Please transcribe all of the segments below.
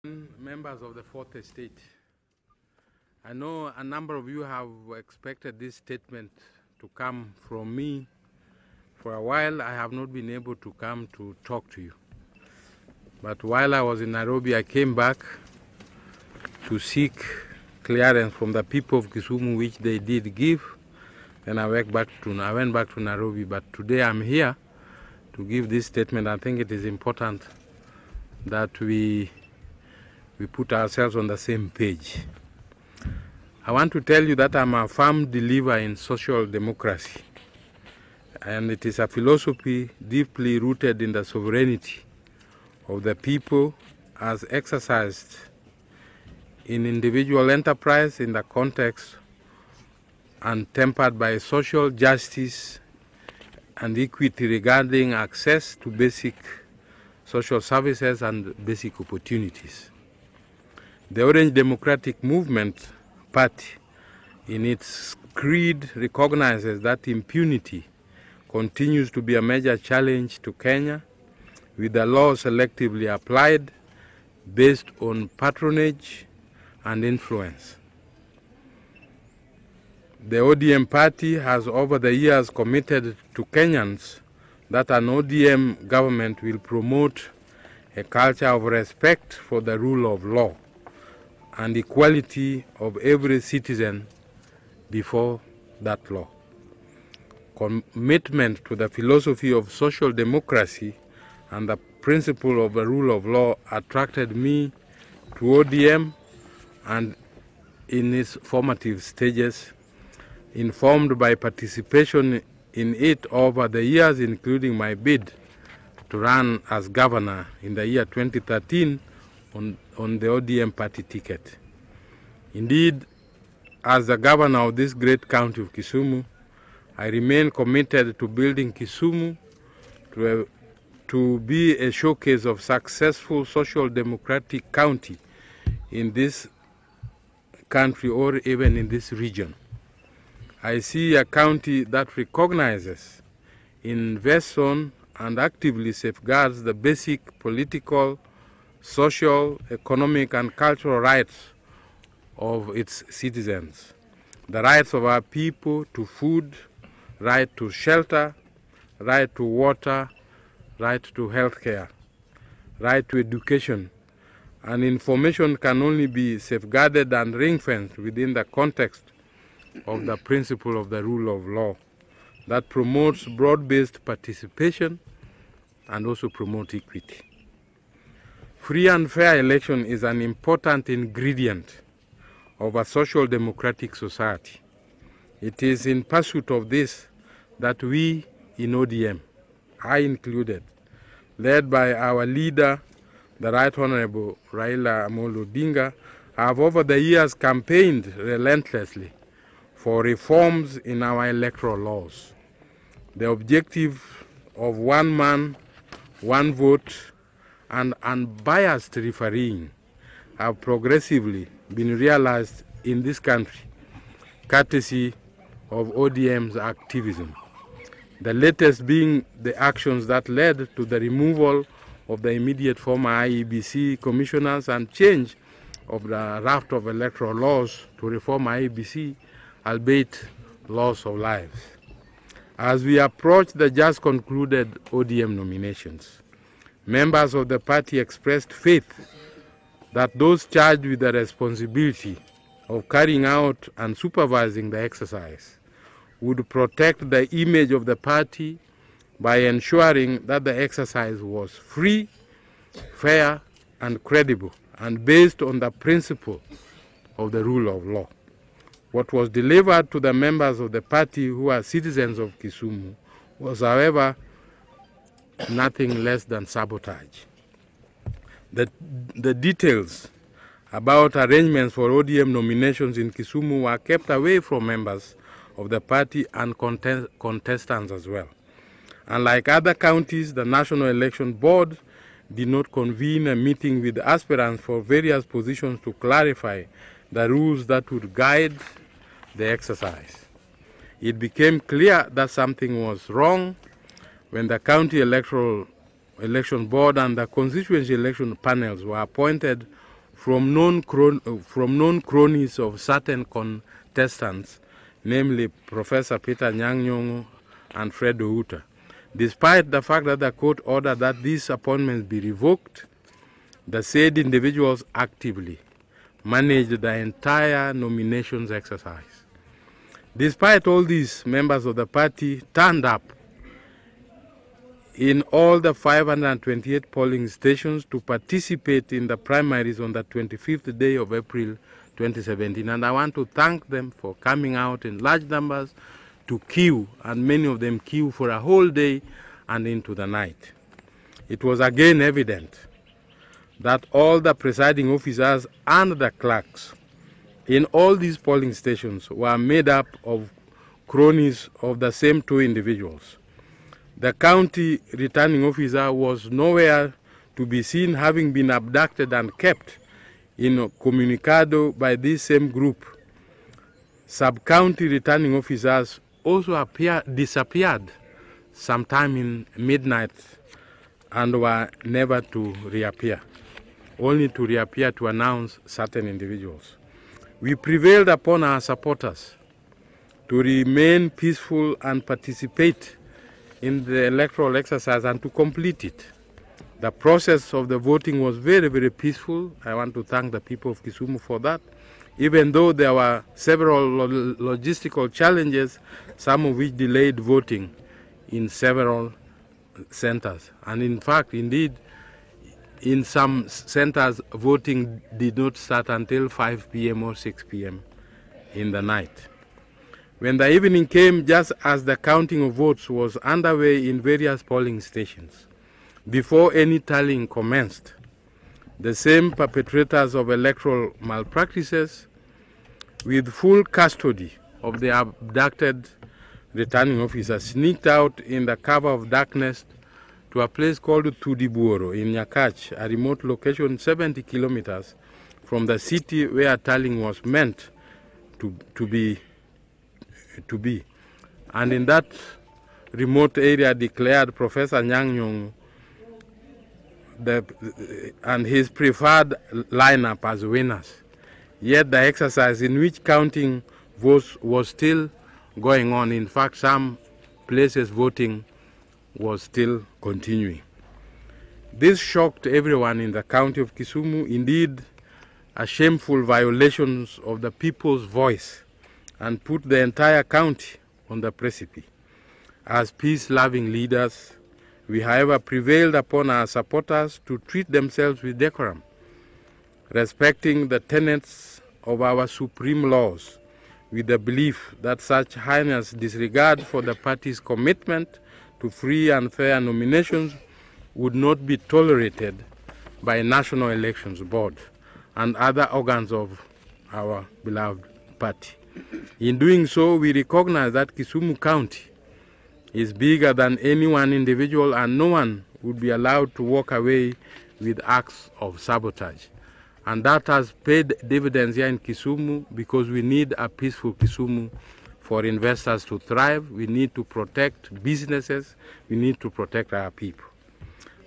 Members of the Fourth Estate, I know a number of you have expected this statement to come from me. For a while, I have not been able to come to talk to you. But while I was in Nairobi, I came back to seek clearance from the people of Kisumu, which they did give. Then I went back to Nairobi, but today I'm here to give this statement. I think it is important that we put ourselves on the same page. I want to tell you that I'm a firm believer in social democracy, and it is a philosophy deeply rooted in the sovereignty of the people as exercised in individual enterprise in the context and tempered by social justice and equity regarding access to basic social services and basic opportunities. The Orange Democratic Movement Party, in its creed, recognizes that impunity continues to be a major challenge to Kenya, with the law selectively applied based on patronage and influence. The ODM party has over the years committed to Kenyans that an ODM government will promote a culture of respect for the rule of law and equality of every citizen before that law. Commitment to the philosophy of social democracy and the principle of the rule of law attracted me to ODM, and in its formative stages, informed by participation in it over the years, including my bid to run as governor in the year 2013 on the ODM party ticket. Indeed, as the governor of this great county of Kisumu, I remain committed to building Kisumu to be a showcase of successful social democratic county in this country or even in this region. I see a county that recognizes, invests on, and actively safeguards the basic political, social, economic, and cultural rights of its citizens. The rights of our people to food, right to shelter, right to water, right to health care, right to education, and information can only be safeguarded and ring-fenced within the context of the principle of the rule of law that promotes broad-based participation and also promotes equity. Free and fair election is an important ingredient of a social democratic society. It is in pursuit of this that we in ODM, I included, led by our leader, the Right Honorable Raila Amolo Odinga, have over the years campaigned relentlessly for reforms in our electoral laws. The objective of one man, one vote, and unbiased refereeing have progressively been realized in this country, courtesy of ODM's activism. The latest being the actions that led to the removal of the immediate former IEBC commissioners and change of the raft of electoral laws to reform IEBC, albeit loss of lives. As we approach the just concluded ODM nominations, members of the party expressed faith that those charged with the responsibility of carrying out and supervising the exercise would protect the image of the party by ensuring that the exercise was free, fair, and credible, and based on the principle of the rule of law. What was delivered to the members of the party who are citizens of Kisumu was, however, nothing less than sabotage. The details about arrangements for ODM nominations in Kisumu were kept away from members of the party and contestants as well. Unlike other counties, the National Election Board did not convene a meeting with aspirants for various positions to clarify the rules that would guide the exercise. It became clear that something was wrong when the County Election Board and the constituency election panels were appointed from known cronies of certain contestants, namely Professor Peter Nyong'o and Fred Outa. Despite the fact that the court ordered that these appointments be revoked, the said individuals actively managed the entire nominations exercise. Despite all this, members of the party turned up in all the 528 polling stations to participate in the primaries on the 25th day of April 2017. And I want to thank them for coming out in large numbers to queue, and many of them queue for a whole day and into the night. It was again evident that all the presiding officers and the clerks in all these polling stations were made up of cronies of the same two individuals. The county returning officer was nowhere to be seen, having been abducted and kept incommunicado by this same group. Sub-county returning officers also disappeared sometime in midnight and were never to reappear, only to reappear to announce certain individuals. We prevailed upon our supporters to remain peaceful and participate in the electoral exercise and to complete it. The process of the voting was very, very peaceful. I want to thank the people of Kisumu for that, even though there were several logistical challenges, some of which delayed voting in several centers. And in fact, indeed, in some centers, voting did not start until 5 p.m. or 6 p.m. in the night. When the evening came, just as the counting of votes was underway in various polling stations, before any tallying commenced, the same perpetrators of electoral malpractices, with full custody of the abducted returning officers, sneaked out in the cover of darkness to a place called Tudibuoro in Nyakach, a remote location 70 kilometers from the city where tallying was meant to be. And in that remote area declared Professor Nyong'o and his preferred lineup as winners. Yet the exercise in which counting votes was still going on. In fact, some places voting was still continuing. This shocked everyone in the county of Kisumu, indeed a shameful violation of the people's voice, and put the entire county on the precipice. As peace-loving leaders, we, however, prevailed upon our supporters to treat themselves with decorum, respecting the tenets of our supreme laws, with the belief that such heinous disregard for the party's commitment to free and fair nominations would not be tolerated by National Elections Board and other organs of our beloved party. In doing so, we recognize that Kisumu County is bigger than any one individual, and no one would be allowed to walk away with acts of sabotage. And that has paid dividends here in Kisumu, because we need a peaceful Kisumu for investors to thrive. We need to protect businesses. We need to protect our people.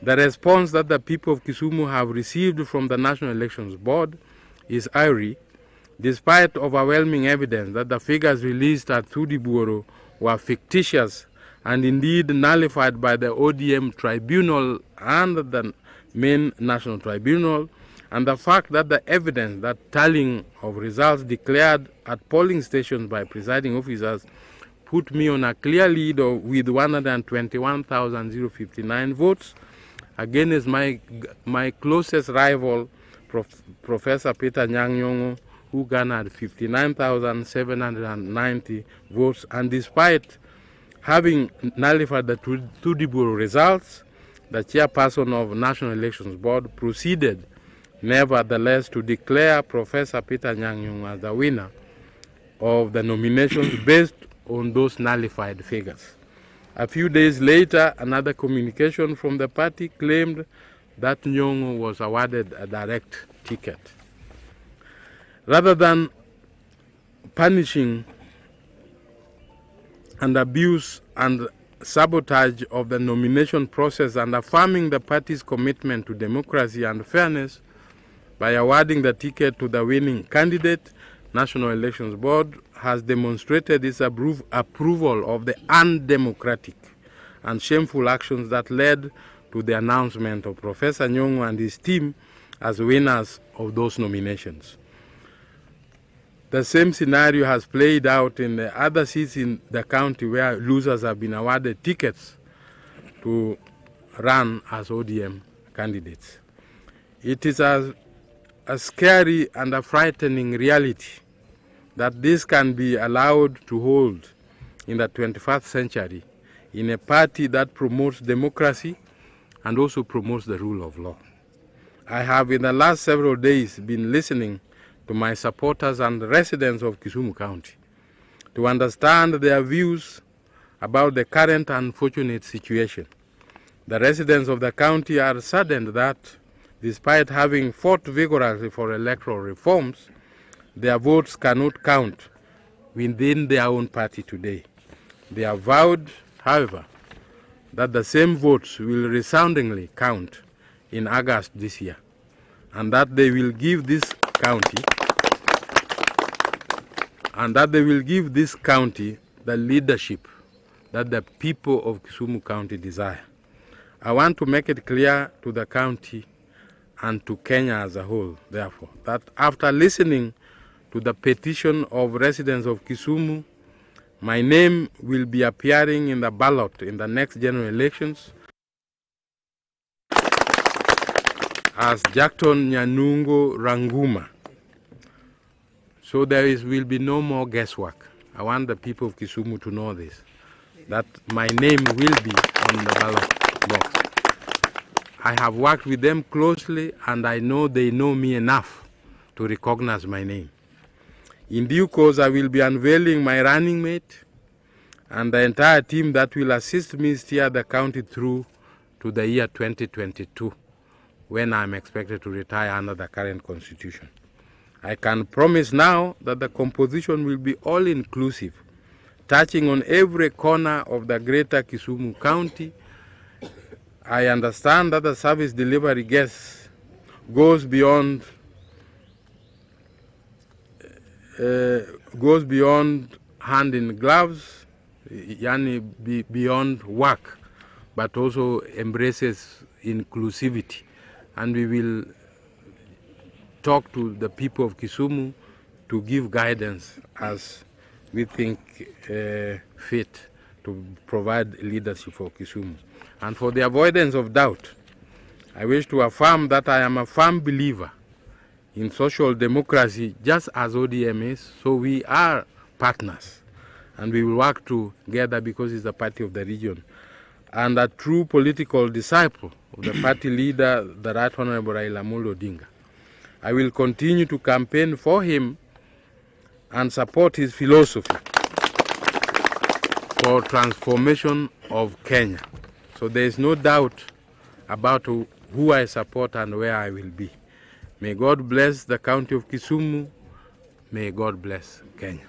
The response that the people of Kisumu have received from the National Elections Board is eerie, despite overwhelming evidence that the figures released at Tudibuoro were fictitious and indeed nullified by the ODM tribunal and the main national tribunal, and the fact that the evidence that tallying of results declared at polling stations by presiding officers put me on a clear lead with 121,059 votes against my closest rival, Professor Peter Nyong'o, who garnered 59,790 votes. And despite having nullified the Tudibuoro results, the chairperson of National Elections Board proceeded nevertheless to declare Professor Peter Nyong'o as the winner of the nominations based on those nullified figures. A few days later, another communication from the party claimed that Nyong'o was awarded a direct ticket. Rather than punishing and abuse and sabotage of the nomination process and affirming the party's commitment to democracy and fairness, by awarding the ticket to the winning candidate. National Elections Board has demonstrated its approval of the undemocratic and shameful actions that led to the announcement of Professor Nyong'o and his team as winners of those nominations. The same scenario has played out in the other seats in the county where losers have been awarded tickets to run as ODM candidates. It is a scary and a frightening reality that this can be allowed to hold in the 21st century in a party that promotes democracy and also promotes the rule of law. I have in the last several days been listening to my supporters and residents of Kisumu County to understand their views about the current unfortunate situation. The residents of the county are saddened that, despite having fought vigorously for electoral reforms, their votes cannot count within their own party today. They have vowed, however, that the same votes will resoundingly count in August this year, and that they will give this county the leadership that the people of Kisumu County desire. I want to make it clear to the county and to Kenya as a whole, therefore, that after listening to the petition of residents of Kisumu, my name will be appearing in the ballot in the next general elections as Jackton Nyanungo Ranguma. So there will be no more guesswork. I want the people of Kisumu to know this, that my name will be on the ballot box. I have worked with them closely, and I know they know me enough to recognize my name. In due course, I will be unveiling my running mate and the entire team that will assist me steer the county through to the year 2022, when I am expected to retire under the current constitution. I can promise now that the composition will be all-inclusive, touching on every corner of the greater Kisumu County. I understand that the service delivery goes beyond hand in gloves, beyond work, but also embraces inclusivity. And we will talk to the people of Kisumu to give guidance as we think fit to provide leadership for Kisumu. And for the avoidance of doubt, I wish to affirm that I am a firm believer in social democracy, just as ODM is. So we are partners, and we will work together because it's the party of the region. And a true political disciple of the party leader, the Right Honorable Raila Amolo Odinga. I will continue to campaign for him and support his philosophy for transformation of Kenya. So there is no doubt about who I support and where I will be. May God bless the county of Kisumu. May God bless Kenya.